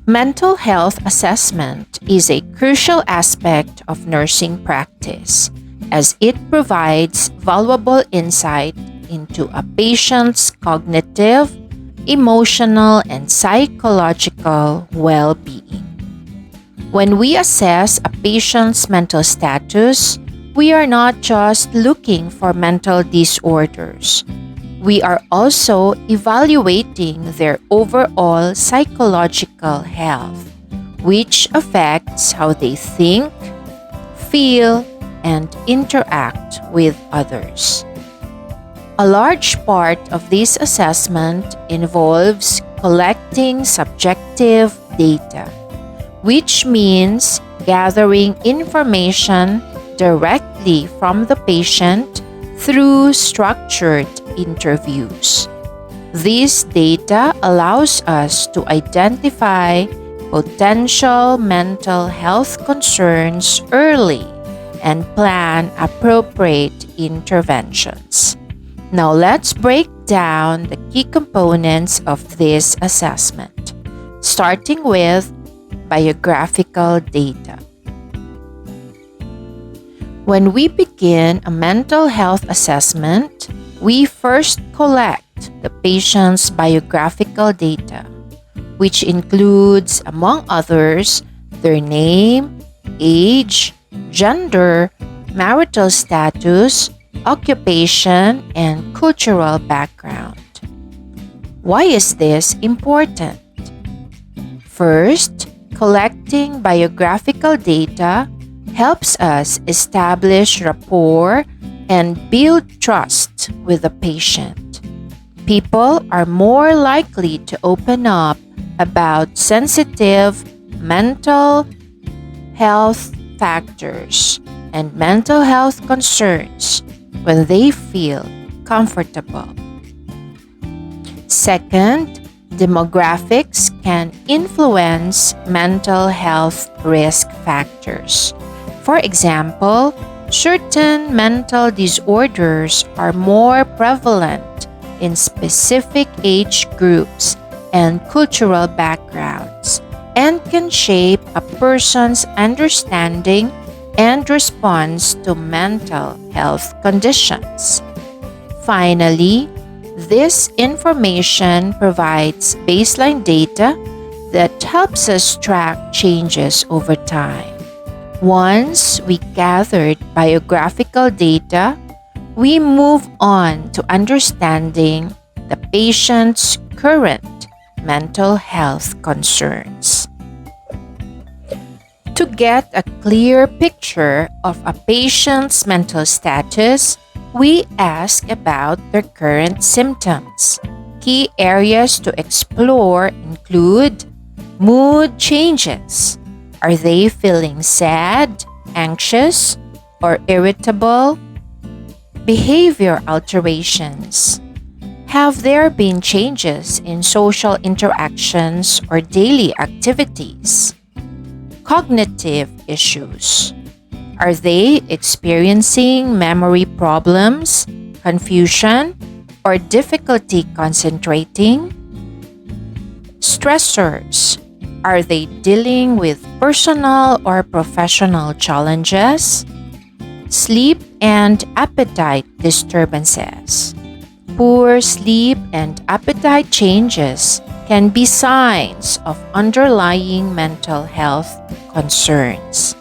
Mental health assessment is a crucial aspect of nursing practice as it provides valuable insight into a patient's cognitive, emotional, and psychological well being. When we assess a patient's mental status, we are not just looking for mental disorders. We are also evaluating their overall psychological health, which affects how they think, feel, and interact with others. A large part of this assessment involves collecting subjective data, which means gathering information directly from the patient through structured interviews. This data allows us to identify potential mental health concerns early and plan appropriate interventions. Now let's break down the key components of this assessment, starting with biographical data. When we begin a mental health assessment, we first collect the patient's biographical data, which includes, among others, their name, age, gender, marital status, occupation, and cultural background. Why is this important? First, collecting biographical data helps us establish rapport and build trust with the patient. People are more likely to open up about sensitive mental health factors and mental health concerns when they feel comfortable. Second, demographics can influence mental health risk factors. For example, certain mental disorders are more prevalent in specific age groups and cultural backgrounds and can shape a person's understanding and response to mental health conditions. Finally, this information provides baseline data that helps us track changes over time. Once we gathered biographical data, we move on to understanding the patient's current mental health concerns. To get a clear picture of a patient's mental status, we ask about their current symptoms. Key areas to explore include mood changes. Are they feeling sad, anxious, or irritable? Behavior alterations. Have there been changes in social interactions or daily activities? Cognitive issues. Are they experiencing memory problems, confusion, or difficulty concentrating? Stressors. Are they dealing with personal or professional challenges? Sleep and appetite disturbances. Poor sleep and appetite changes can be signs of underlying mental health concerns.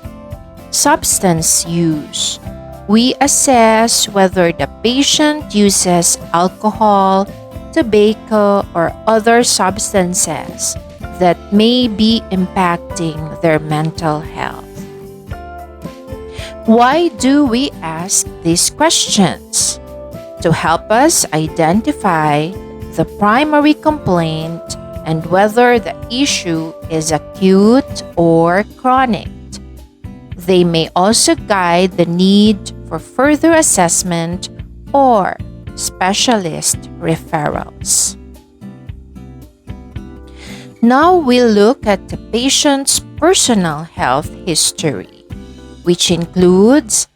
Substance use. We assess whether the patient uses alcohol, tobacco, or other substances that may be impacting their mental health. Why do we ask these questions? To help us identify the primary complaint and whether the issue is acute or chronic. They may also guide the need for further assessment or specialist referrals. Now we'll look at the patient's personal health history, which includes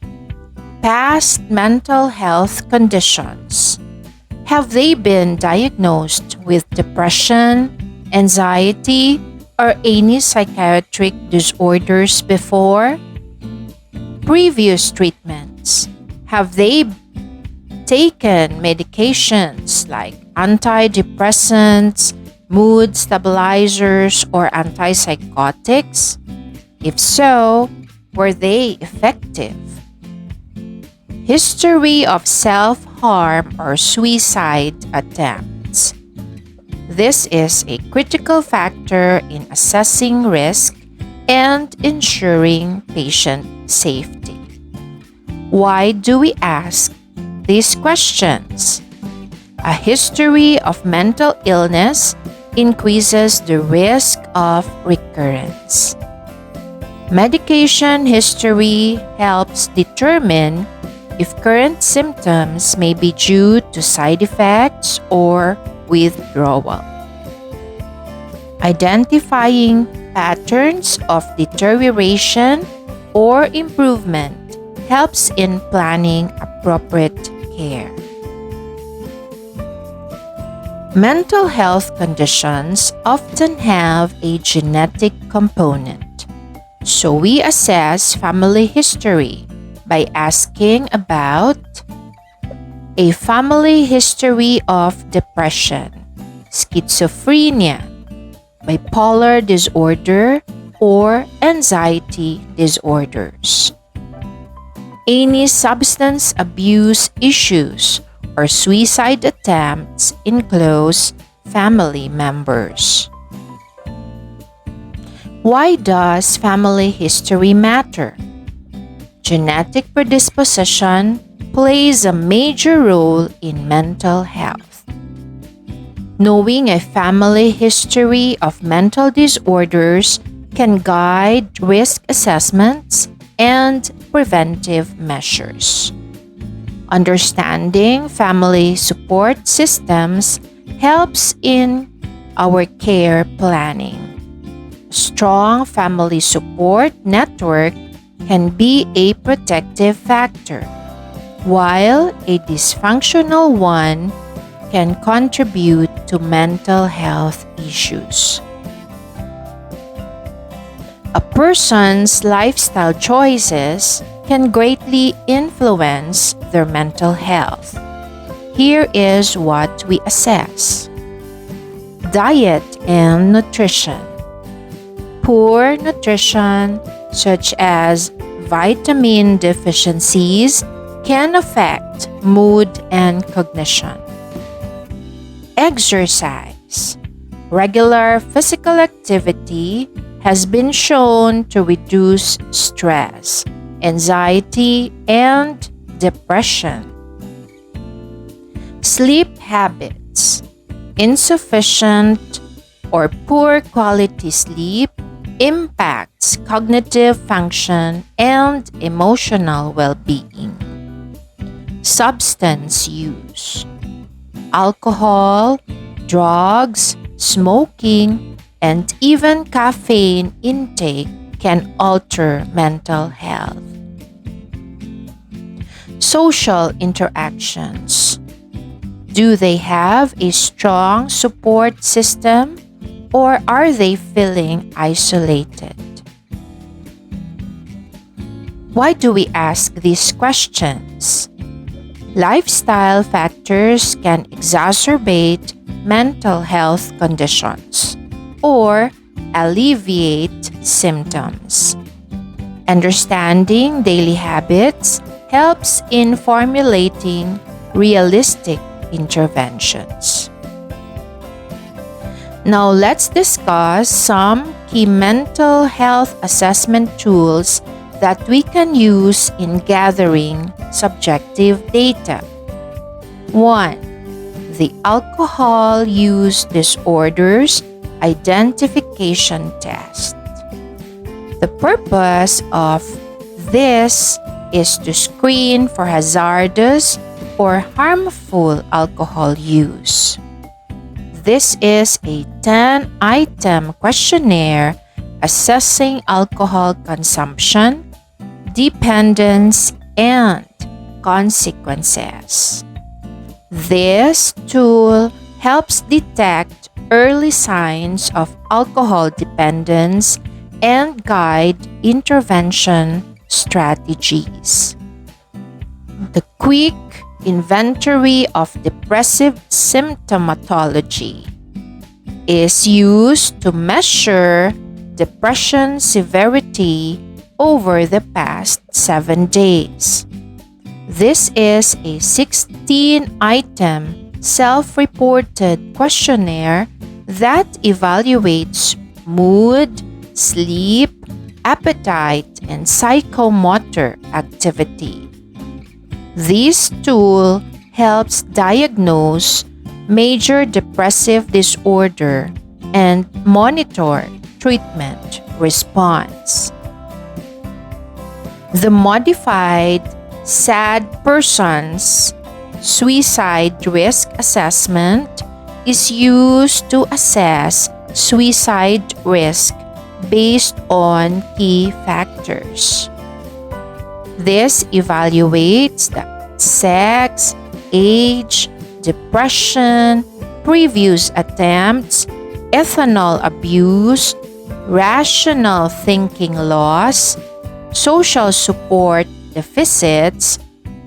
past mental health conditions. Have they been diagnosed with depression, anxiety, or any psychiatric disorders before? Previous treatments. Have they taken medications like antidepressants, mood stabilizers, or antipsychotics? If so, were they effective? History of self-harm or suicide attempts. This is a critical factor in assessing risk and ensuring patient safety. Why do we ask these questions? A history of mental illness increases the risk of recurrence. Medication history helps determine if current symptoms may be due to side effects or withdrawal. Identifying patterns of deterioration or improvement helps in planning appropriate care. Mental health conditions often have a genetic component, so we assess family history by asking about a family history of depression, schizophrenia, bipolar disorder, or anxiety disorders. Any substance abuse issues or suicide attempts in close family members. Why does family history matter? Genetic predisposition plays a major role in mental health. Knowing a family history of mental disorders can guide risk assessments and preventive measures. Understanding family support systems helps in our care planning. A strong family support network can be a protective factor, while a dysfunctional one can contribute to mental health issues. A person's lifestyle choices can greatly influence their mental health. Here is what we assess. Diet and nutrition. Poor nutrition, such as vitamin deficiencies, can affect mood and cognition. Exercise. Regular physical activity has been shown to reduce stress, anxiety, and depression. Sleep habits. Insufficient or poor quality sleep impacts cognitive function and emotional well-being. Substance use. Alcohol, drugs, smoking, and even caffeine intake can alter mental health. Social interactions. Do they have a strong support system, or are they feeling isolated? Why do we ask these questions? Lifestyle factors can exacerbate mental health conditions or alleviate symptoms. Understanding daily habits helps in formulating realistic interventions. Now let's discuss some key mental health assessment tools that we can use in gathering subjective data. 1. The Alcohol Use Disorders Identification Test. The purpose of this is to screen for hazardous or harmful alcohol use. This is a 10-item questionnaire assessing alcohol consumption, dependence, and consequences. This tool helps detect early signs of alcohol dependence and guide intervention strategies. The quick inventory of depressive symptomatology is used to measure depression severity over the past 7 days. This is a 16-item self-reported questionnaire that evaluates mood, sleep, appetite, and psychomotor activity. This tool helps diagnose major depressive disorder and monitor treatment response. The modified SAD person's suicide risk assessment is used to assess suicide risk based on key factors. This evaluates the sex, age, depression, previous attempts, ethanol abuse, rational thinking loss, social support deficits,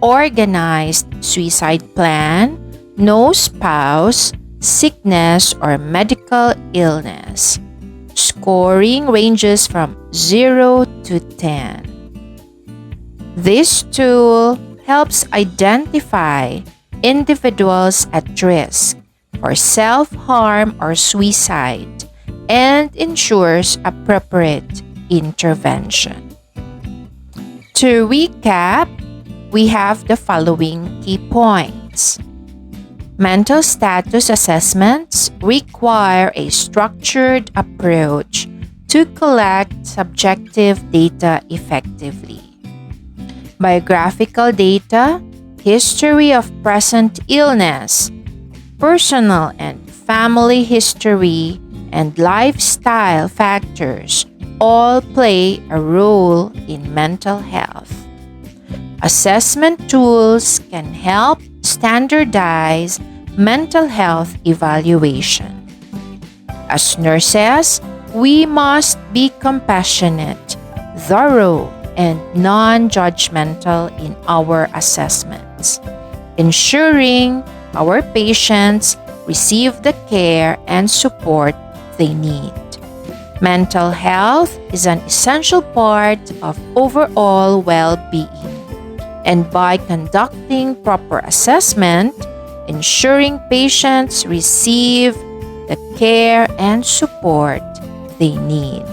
organized suicide plan, no spouse, sickness, or medical illness. Scoring ranges from 0 to 10. This tool helps identify individuals at risk for self-harm or suicide and ensures appropriate intervention. To recap, we have the following key points. Mental status assessments require a structured approach to collect subjective data effectively. Biographical data, history of present illness, personal and family history, and lifestyle factors all play a role in mental health. Assessment tools can help standardize mental health evaluation. As nurses, we must be compassionate, thorough, and non-judgmental in our assessments, ensuring our patients receive the care and support they need. Mental health is an essential part of overall well-being, and by conducting proper assessment, ensuring patients receive the care and support they need.